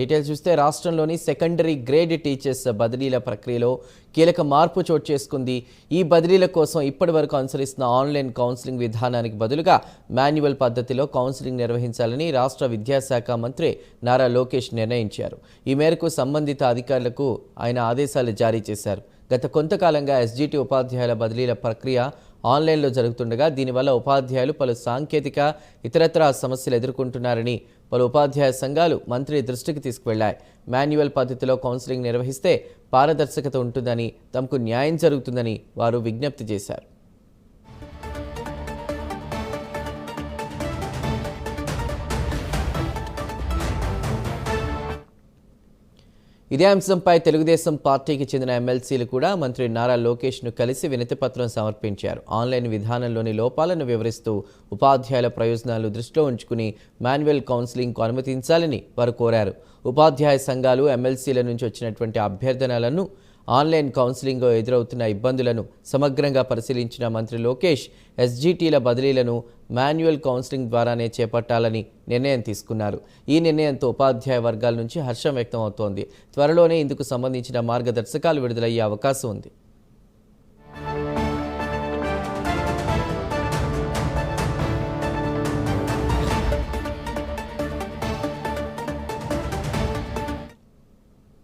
Details చూస్తే రాష్ట్రంలోని secondary grade teachers బదిలీల ప్రక్రియలో కీలక మార్పు చోటు చేసుకుంది. ఈ బదిలీల కోసం ఇప్పటివరకు అనుసరిస్తున్న ఆన్లైన్ కౌన్సిలింగ్ విధానానికి బదులుగా మాన్యువల్ పద్ధతిలో కౌన్సిలింగ్ నిర్వహించాలని రాష్ట్ర విద్యాశాఖ మంత్రి నారా లోకేష్ నిర్ణయించారు. ఈ మేరకు సంబంధిత అధికారులకు ఆయన ఆదేశాలు జారీ చేశారు. గత కొంతకాలంగా ఎస్జిటి ఉపాధ్యాయుల బదిలీల ప్రక్రియ ఆన్లైన్లో జరుగుతుండగా దీనివల్ల ఉపాధ్యాయులు పలు సాంకేతిక ఇతరత్రా సమస్యలు ఎదుర్కొంటున్నారని పలు ఉపాధ్యాయ సంఘాలు మంత్రి దృష్టికి తీసుకువెళ్లాయి. మాన్యువల్ పద్ధతిలో కౌన్సిలింగ్ నిర్వహిస్తే పారదర్శకత ఉంటుందని, తమకు న్యాయం జరుగుతుందని వారు విజ్ఞప్తి చేశారు. ఇదే అంశంపై తెలుగుదేశం పార్టీకి చెందిన ఎమ్మెల్సీలు కూడా మంత్రి నారా లోకేష్ను కలిసి వినతిపత్రం సమర్పించారు. ఆన్లైన్ విధానంలోని లోపాలను వివరిస్తూ ఉపాధ్యాయుల ప్రయోజనాలు దృష్టిలో ఉంచుకుని మాన్యువల్ కౌన్సిలింగ్కు అనుమతించాలని వారు కోరారు. ఉపాధ్యాయ సంఘాలు ఎమ్మెల్సీల నుంచి వచ్చినటువంటి అభ్యర్థనలను, ఆన్లైన్ కౌన్సిలింగ్లో ఎదురవుతున్న ఇబ్బందులను సమగ్రంగా పరిశీలించిన మంత్రి లోకేష్ ఎస్జిటిల బదిలీలను మాన్యువల్ కౌన్సిలింగ్ ద్వారానే చేపట్టాలని నిర్ణయం తీసుకున్నారు. ఈ నిర్ణయంతో ఉపాధ్యాయ వర్గాల నుంచి హర్షం వ్యక్తం అవుతోంది. త్వరలోనే ఇందుకు సంబంధించిన మార్గదర్శకాలు విడుదలయ్యే అవకాశం ఉంది.